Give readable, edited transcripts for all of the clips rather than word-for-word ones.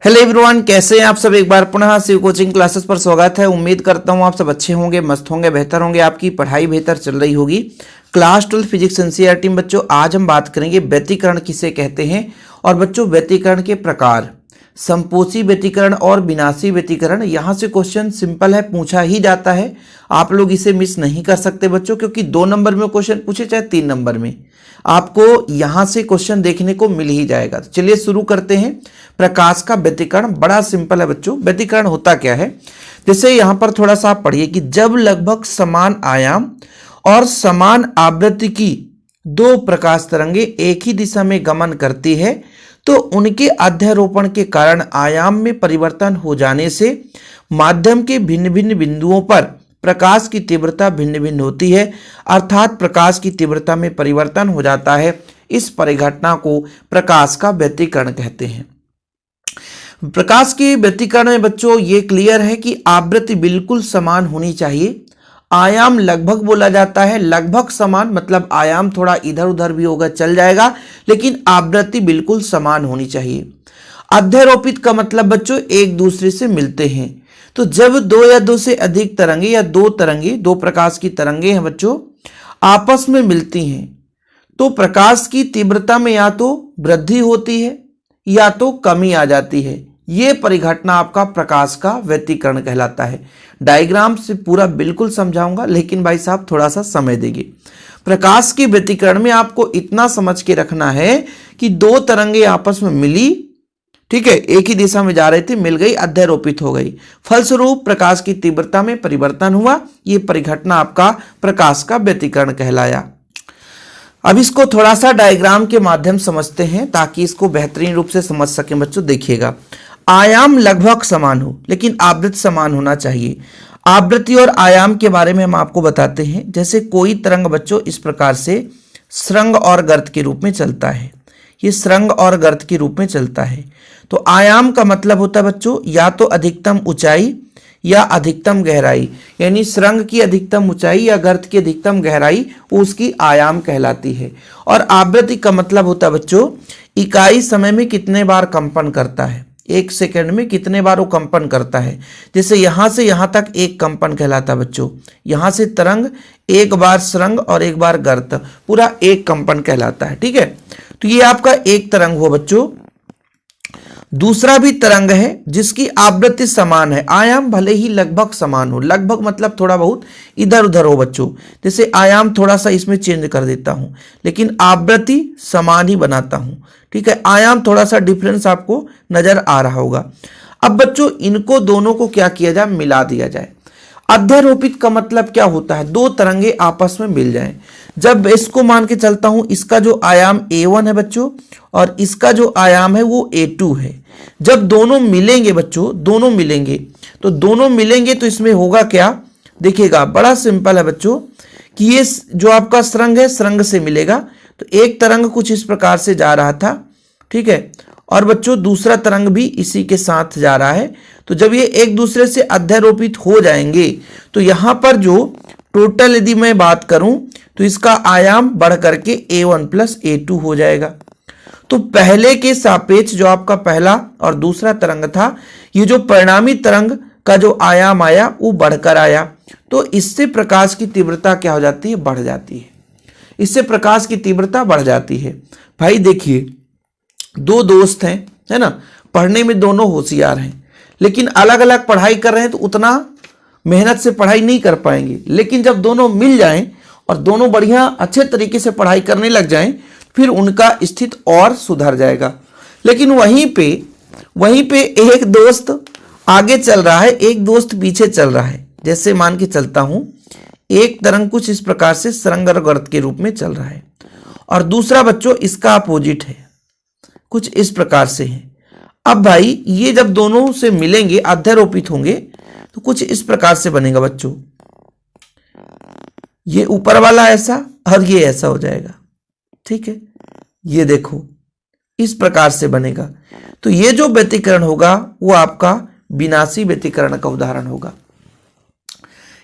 Hello everyone, कैसे हैं आप सब। एक बार पुनः शिव कोचिंग क्लासेस पर स्वागत है। उम्मीद करता हूं आप सब अच्छे होंगे, मस्त होंगे, बेहतर होंगे, आपकी पढ़ाई बेहतर चल रही होगी। क्लास 12 फिजिक्स एनसीईआरटी में बच्चों आज हम बात करेंगे व्यतिकरण किसे कहते हैं। और बच्चों व्यतिकरण के प्रकार, संपोषी व्यतिकरण और विनाशी व्यतिकरण। यहाँ से क्वेश्चन सिंपल है, पूछा ही जाता है। आप लोग इसे मिस नहीं कर सकते बच्चों, क्योंकि 2 नंबर में क्वेश्चन पूछे चाहे 3 नंबर में, आपको यहाँ से क्वेश्चन देखने को मिल ही जाएगा। तो चलिए शुरू करते हैं। प्रकाश का व्यतिकरण बड़ा सिंपल है बच्चों। व्यतिकरण होता क्या है, जैसे यहाँ पर थोड़ा सा आप पढ़िए कि जब लगभग समान आयाम और समान आवृत्ति की 2 प्रकाश तरंगे एक ही दिशा में गमन करती है तो उनके अध्यारोपण के कारण आयाम में परिवर्तन हो जाने से माध्यम के भिन्न भिन्न बिंदुओं पर प्रकाश की तीव्रता भिन्न भिन्न होती है, अर्थात प्रकाश की तीव्रता में परिवर्तन हो जाता है। इस परिघटना को प्रकाश का व्यतिकरण कहते हैं। प्रकाश के व्यतिकरण में बच्चों ये क्लियर है कि आवृत्ति बिल्कुल समान होनी चाहिए। आयाम लगभग बोला जाता है, लगभग समान मतलब आयाम थोड़ा इधर उधर भी होगा चल जाएगा, लेकिन आवृत्ति बिल्कुल समान होनी चाहिए। अध्यारोपित का मतलब बच्चों एक दूसरे से मिलते हैं। तो जब 2 या 2 से अधिक तरंगे या 2 तरंगे, 2 प्रकाश की तरंगे हैं बच्चों, आपस में मिलती हैं तो प्रकाश की तीव्रता में या तो वृद्धि होती है या तो कमी आ जाती है। यह परिघटना आपका प्रकाश का व्यतिकरण कहलाता है। डायग्राम से पूरा बिल्कुल समझाऊंगा, लेकिन भाई साहब थोड़ा सा समय देंगे। प्रकाश के व्यतिकरण में आपको इतना समझ के रखना है कि 2 तरंगे आपस में मिली, ठीक है, एक ही दिशा में जा रही थी, मिल गई, अध्यारोपित हो गई, फलस्वरूप प्रकाश की तीव्रता में परिवर्तन हुआ। यह परिघटना आपका प्रकाश का व्यतिकरण कहलाया। अब इसको थोड़ा सा डायग्राम के माध्यम समझते हैं ताकि इसको बेहतरीन रूप से समझ सकें बच्चों। देखिएगा, आयाम लगभग समान हो लेकिन आवृत्ति समान होना चाहिए। आवृत्ति और आयाम के बारे में हम आपको बताते हैं। जैसे कोई तरंग बच्चों इस प्रकार से सुरंग और गर्त के रूप में चलता है, ये सुरंग और गर्त के रूप में चलता है, तो आयाम का मतलब होता है बच्चों या तो अधिकतम ऊंचाई या अधिकतम गहराई, यानी सुरंग की अधिकतम ऊंचाई या गर्त की अधिकतम गहराई उसकी आयाम कहलाती है। और आवृत्ति का मतलब होता है बच्चों इकाई समय में कितने बार कंपन करता है, 1 सेकंड में कितने बार वो कंपन करता है। जैसे यहां से यहां तक एक कंपन कहलाता है बच्चों, यहां से तरंग एक बार सुरंग और एक बार गर्त, पूरा एक कंपन कहलाता है। ठीक है, तो ये आपका एक तरंग हुआ बच्चों। दूसरा भी तरंग है जिसकी आवृत्ति समान है, आयाम भले ही लगभग समान हो, लगभग मतलब थोड़ा बहुत इधर उधर हो बच्चों। जैसे आयाम थोड़ा सा इसमें चेंज कर देता हूं लेकिन आवृत्ति समान ही बनाता हूं। ठीक है, आयाम थोड़ा सा डिफरेंस आपको नजर आ रहा होगा। अब बच्चों इनको दोनों को क्या किया जाए, मिला दिया जाए। अध्यारोपित का मतलब क्या होता है, 2 तरंगे आपस में मिल जाएं। जब इसको मान के चलता हूं, इसका जो आयाम A1 है बच्चों और इसका जो आयाम है वो A2 है। जब दोनों मिलेंगे बच्चों, दोनों मिलेंगे तो इसमें होगा क्या, देखिएगा बड़ा सिंपल है बच्चों कि ये जो आपका सुरंग है सुरंग से मिलेगा। तो एक तरंग कुछ इस प्रकार से जा रहा था, ठीक है, और बच्चों दूसरा तरंग भी इसी के साथ जा रहा है। तो जब ये एक दूसरे से अध्यारोपित हो जाएंगे तो यहां पर जो टोटल यदि मैं बात करूं तो इसका आयाम बढ़ करके A1 प्लस A2 हो जाएगा। तो पहले के सापेक्ष जो आपका पहला और दूसरा तरंग था, ये जो परिणामी तरंग का जो आयाम आया वो बढ़कर आया, तो इससे प्रकाश की तीव्रता क्या हो जाती है, बढ़ जाती है। इससे प्रकाश की तीव्रता बढ़ जाती है। भाई देखिए 2 दोस्त हैं, है ना, पढ़ने में दोनों होशियार हैं लेकिन अलग अलग पढ़ाई कर रहे हैं तो उतना मेहनत से पढ़ाई नहीं कर पाएंगे। लेकिन जब दोनों मिल जाएं और दोनों बढ़िया अच्छे तरीके से पढ़ाई करने लग जाएं फिर उनका स्थिति और सुधर जाएगा। लेकिन वहीं पे एक दोस्त आगे चल रहा है, एक दोस्त पीछे चल रहा है। जैसे मान के चलता हूं, एक तरंग कुछ इस प्रकार से सुरंग और गर्त के रूप में चल रहा है और दूसरा बच्चों इसका अपोजिट है, कुछ इस प्रकार से है। अब भाई ये जब दोनों से मिलेंगे, अध्यारोपित होंगे, तो कुछ इस प्रकार से बनेगा बच्चों, ये ऊपर वाला ऐसा और ये ऐसा हो जाएगा। ठीक है, ये देखो इस प्रकार से बनेगा। तो ये जो व्यतिकरण होगा वो आपका विनाशी व्यतिकरण का उदाहरण होगा।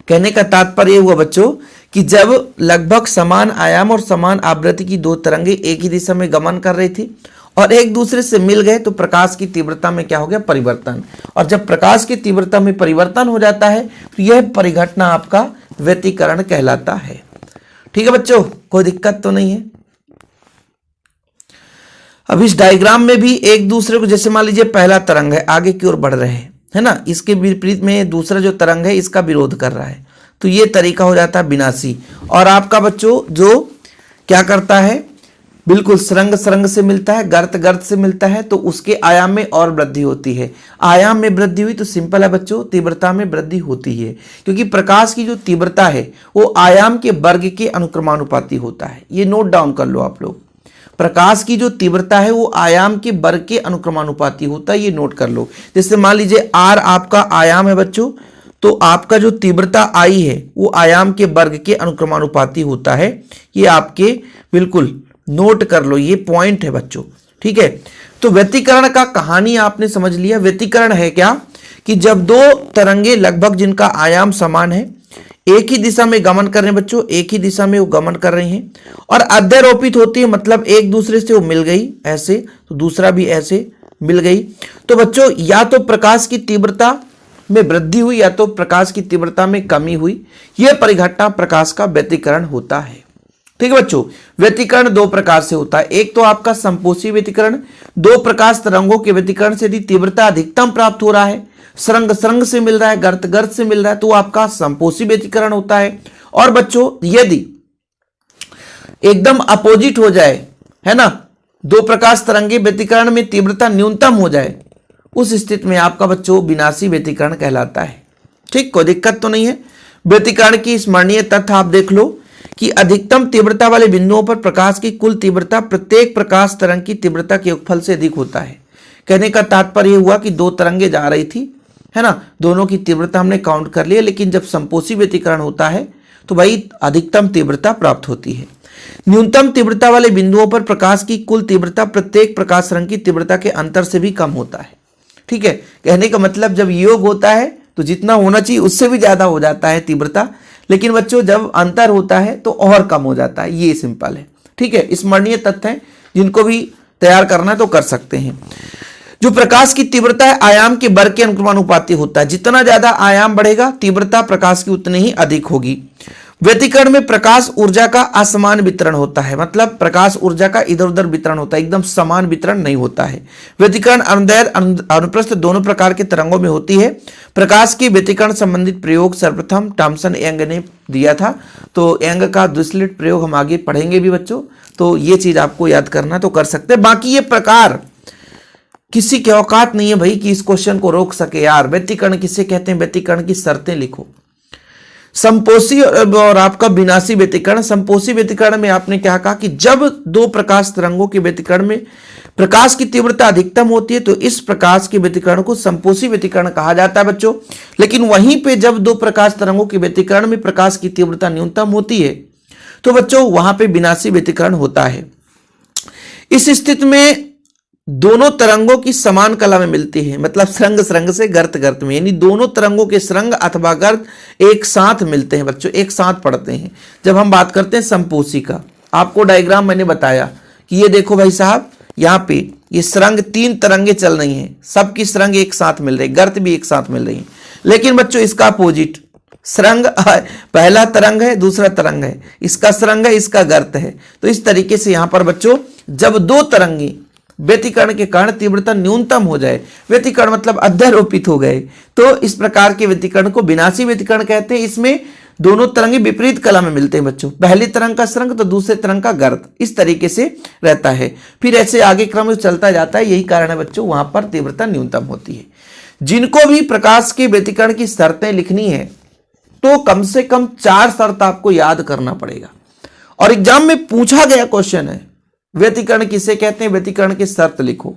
कहने का तात्पर्य हुआ बच्चों कि जब लगभग समान आयाम और समान आवृत्ति की 2 तरंगे एक ही दिशा में गमन कर रही थी और एक दूसरे से मिल गए तो प्रकाश की तीव्रता में क्या हो गया, परिवर्तन। और जब प्रकाश की तीव्रता में परिवर्तन हो जाता है तो यह परिघटना आपका व्यतिकरण कहलाता है। ठीक है बच्चों, कोई दिक्कत तो नहीं है। अब इस डायग्राम में भी एक दूसरे को, जैसे मान लीजिए पहला तरंग है, आगे की ओर बढ़ रहे हैं, है ना, इसके विपरीत में दूसरा जो तरंग है इसका विरोध कर रहा है, तो ये तरीका हो जाता है विनाशी। और आपका बच्चों जो क्या करता है, बिल्कुल सरंग सरंग से मिलता है, गर्त गर्त से मिलता है, तो उसके आयाम में और वृद्धि होती है। आयाम में वृद्धि हुई तो सिंपल है बच्चों, तीव्रता में वृद्धि होती है, क्योंकि प्रकाश की जो तीव्रता है वो आयाम के वर्ग के अनुक्रमानुपाती होता है। ये नोट डाउन कर लो आप लोग, प्रकाश की जो तीव्रता है वो आयाम के वर्ग के अनुक्रमानुपाती होता है, ये नोट कर लो। जैसे मान लीजिए आर आपका आयाम है बच्चों, तो आपका जो तीव्रता आई है वो आयाम के वर्ग के अनुक्रमानुपाती होता है। ये आपके बिल्कुल नोट कर लो, ये पॉइंट है बच्चों। ठीक है, तो व्यतिकरण का कहानी आपने समझ लिया। व्यतिकरण है क्या कि जब दो तरंगे लगभग जिनका आयाम समान है, एक ही दिशा में गमन कर रहे हैं बच्चों, एक ही दिशा में वो गमन कर रही हैं और अध्यारोपित होती है, मतलब एक दूसरे से वो मिल गई ऐसे, तो दूसरा भी ऐसे मिल गई, तो बच्चों या तो प्रकाश की तीव्रता में वृद्धि हुई या तो प्रकाश की तीव्रता में कमी हुई। यह परिघटना प्रकाश का व्यतिकरण होता है। ठीक है बच्चों, व्यतिकरण दो प्रकार से होता है। एक तो आपका संपोषी व्यतिकरण, दो प्रकाश तरंगों के व्यतिकरण से यदि तीव्रता अधिकतम प्राप्त हो रहा है, सरंग सरंग से मिल रहा है, गर्त गर्त से मिल रहा है, तो आपका संपोषी व्यतिकरण होता है। और बच्चों यदि एकदम अपोजिट हो जाए, है ना, दो प्रकाश तरंगे व्यतिकरण में तीव्रता न्यूनतम हो जाए, उस स्थिति में आपका बच्चों विनाशी व्यतिकरण कहलाता है। ठीक, कोई दिक्कत तो नहीं है। व्यतिकरण की स्मरणीय तथ्य आप देख लो कि अधिकतम तीव्रता वाले बिंदुओं पर प्रकाश की कुल तीव्रता प्रत्येक प्रकाश तरंग की तीव्रता के योगफल से अधिक होता है। कहने का तात्पर्य हुआ कि दो तरंगे जा रही थी, है ना, दोनों की तीव्रता हमने काउंट कर लिया, लेकिन जब संपोषी व्यतिकरण होता है तो भाई अधिकतम तीव्रता प्राप्त होती है। न्यूनतम तीव्रता वाले बिंदुओं पर प्रकाश की कुल तीव्रता प्रत्येक प्रकाश तरंग की तीव्रता के अंतर से भी कम होता है। ठीक है, कहने का मतलब जब योग होता है तो जितना होना चाहिए उससे भी ज्यादा हो जाता है तीव्रता, लेकिन बच्चों जब अंतर होता है तो और कम हो जाता है। ये सिंपल है। ठीक है, स्मरणीय तथ्य है, जिनको भी तैयार करना है तो कर सकते हैं। जो प्रकाश की तीव्रता है आयाम के वर्ग के अनुक्रमानुपाती होता है। जितना ज्यादा आयाम बढ़ेगा तीव्रता प्रकाश की उतनी ही अधिक होगी। व्यतिकरण में प्रकाश ऊर्जा का असमान वितरण होता है, मतलब प्रकाश ऊर्जा का इधर उधर वितरण होता है, एकदम समान वितरण नहीं होता है। व्यतिकरण अनुदैर्घ्य अनुप्रस्थ दोनों प्रकार के तरंगों में होती है। प्रकाश की व्यतिकरण संबंधित प्रयोग सर्वप्रथम थॉमसन यंग ने दिया था, तो यंग का द्विसलिट प्रयोग हम आगे पढ़ेंगे भी बच्चों, तो ये चीज आपको याद करना तो कर सकते हैं। बाकी ये प्रकार किसी की औकात नहीं है भाई कि इस क्वेश्चन को रोक सके यार। व्यतिकरण किसे कहते हैं, व्यतिकरण की शर्तें लिखो। संपोषी और आपका विनाशी व्यतिकरण। संपोषी व्यतिकरण में आपने क्या कहा कि जब दो प्रकाश तरंगों के व्यतिकरण में प्रकाश की तीव्रता अधिकतम होती है तो इस प्रकाश के व्यतिकरण को संपोषी व्यतिकरण कहा जाता है बच्चों। लेकिन वहीं पे जब दो प्रकाश तरंगों के व्यतिकरण में प्रकाश की तीव्रता न्यूनतम होती है तो बच्चों वहां पे विनाशी व्यतिकरण होता है। इस स्थिति में दोनों तरंगों की समान कला में मिलती है, मतलब सरंग सरंग से गर्त गर्त में, यानी दोनों तरंगों के सरंग अथवा गर्त एक साथ मिलते हैं बच्चों, एक साथ पड़ते हैं। जब हम बात करते हैं संपोषी का, आपको डायग्राम मैंने बताया कि ये देखो भाई साहब, यहाँ पे ये सरंग तीन तरंगे चल रही हैं, सबकी सरंग एक साथ मिल रही, गर्त भी एक साथ मिल रही है। लेकिन बच्चों इसका अपोजिट सरंग, पहला तरंग है दूसरा तरंग है, इसका सरंग है इसका गर्त है। तो इस तरीके से यहां पर बच्चों जब दो तरंगे व्यतिकरण के कारण तीव्रता न्यूनतम हो जाए, व्यतिकरण मतलब अध्यारोपित हो गए, तो इस प्रकार के व्यतिकरण को विनाशी व्यतिकरण कहते हैं। इसमें दोनों तरंगे विपरीत कला में मिलते हैं बच्चों, पहली तरंग का सरंग तो दूसरे तरंग का गर्त, इस तरीके से रहता है। फिर ऐसे आगे क्रम चलता जाता है, यही कारण है बच्चों वहां पर तीव्रता न्यूनतम होती है। जिनको भी प्रकाश के व्यतिकरण की शर्तें लिखनी है तो कम से कम 4 शर्त आपको याद करना पड़ेगा, और एग्जाम में पूछा गया क्वेश्चन है व्यतिकरण किसे कहते हैं, व्यतिकरण की शर्त लिखो।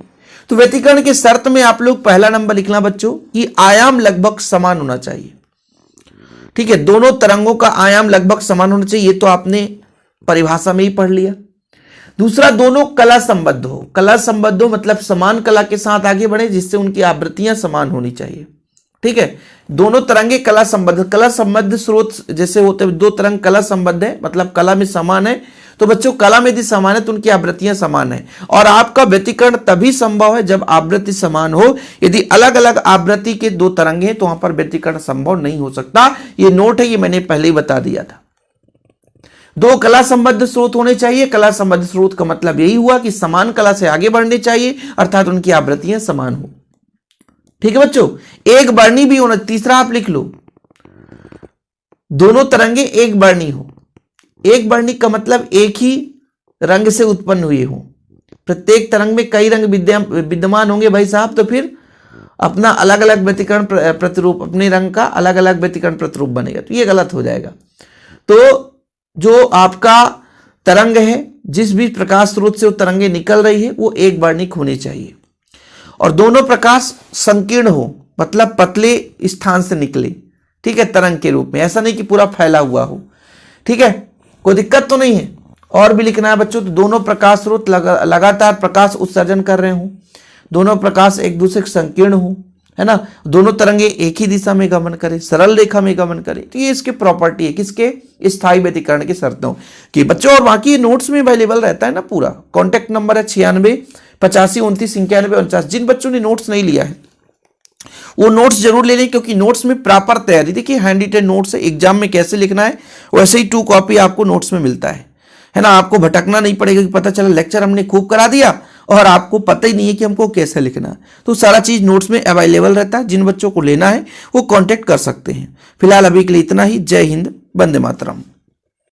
तो व्यतिकरण की शर्त में आप लोग पहला नंबर लिखना बच्चों कि आयाम लगभग समान होना चाहिए। ठीक है, दोनों तरंगों का आयाम लगभग समान होना चाहिए, ये तो आपने परिभाषा में ही पढ़ लिया। दूसरा, दोनों कला संबद्ध हो। कला संबद्ध हो मतलब समान कला के साथ आगे बढ़े, जिससे उनकी आवृत्तियां समान होनी चाहिए। ठीक है। दोनों तरंगे कला संबद्ध स्रोत जैसे होते हैं, दो तरंग कला संबद्ध है मतलब कला में समान है, तो बच्चों कला में यदि समान है तो उनकी आवृत्तियां समान है। और आपका व्यतिकरण तभी संभव है जब आवृत्ति समान हो। यदि अलग अलग आवृत्ति के दो तरंगे हैं तो वहां पर व्यतिकरण संभव नहीं हो सकता। ये नोट है, ये मैंने पहले ही बता दिया था। दो कला संबद्ध स्रोत होने चाहिए। कला संबद्ध स्रोत का मतलब यही हुआ कि समान कला से आगे बढ़ने चाहिए, अर्थात उनकी आवृत्तियां समान हो। ठीक है बच्चों, एक वर्णी भी होना। तीसरा आप लिख लो, दोनों तरंगे एक वर्णी हो। एक वर्णी का मतलब एक ही रंग से उत्पन्न हुए हो। प्रत्येक तरंग में कई रंग विद्यमान होंगे भाई साहब, तो फिर अपना अलग अलग व्यतिकरण प्रतिरूप, अपने रंग का अलग अलग व्यतिकरण प्रतिरूप बनेगा, तो ये गलत हो जाएगा। तो जो आपका तरंग है, जिस भी प्रकाश स्रोत से वो तरंगे निकल रही है, वो एक वर्णिक होनी चाहिए। और दोनों प्रकाश संकीर्ण हो, मतलब पतले स्थान से निकले, ठीक है, तरंग के रूप में। ऐसा नहीं कि पूरा फैला हुआ हो, ठीक है, कोई दिक्कत तो नहीं है। और भी लिखना है बच्चों, तो दोनों प्रकाश स्रोत लगातार प्रकाश उत्सर्जन कर रहे हो, दोनों प्रकाश एक दूसरे से संकीर्ण हो, है ना, दोनों तरंगे एक ही दिशा में गमन करें, सरल रेखा में गमन करें, तो ये इसके प्रॉपर्टी है, किसके, स्थायी व्यतिकरण की शर्तों की बच्चों। और बाकी नोट्स में अवेलेबल रहता है ना पूरा। कॉन्टैक्ट नंबर है 96 85 29 91 49। जिन बच्चों ने नोट्स नहीं लिया है वो नोट्स जरूर ले लें, क्योंकि नोट्स में प्रॉपर तैयारी, देखिए हैंड रिटन नोट्स है, एग्जाम में कैसे लिखना है वैसे ही 2 कॉपी आपको नोट्स में मिलता है ना। आपको भटकना नहीं पड़ेगा कि पता चला लेक्चर हमने खूब करा दिया और आपको पता ही नहीं है कि हमको कैसे लिखना है। तो सारा चीज नोट्स में अवेलेबल रहता है। जिन बच्चों को लेना है वो कांटेक्ट कर सकते हैं। फिलहाल अभी के लिए इतना ही। जय हिंद, वंदे मातरम।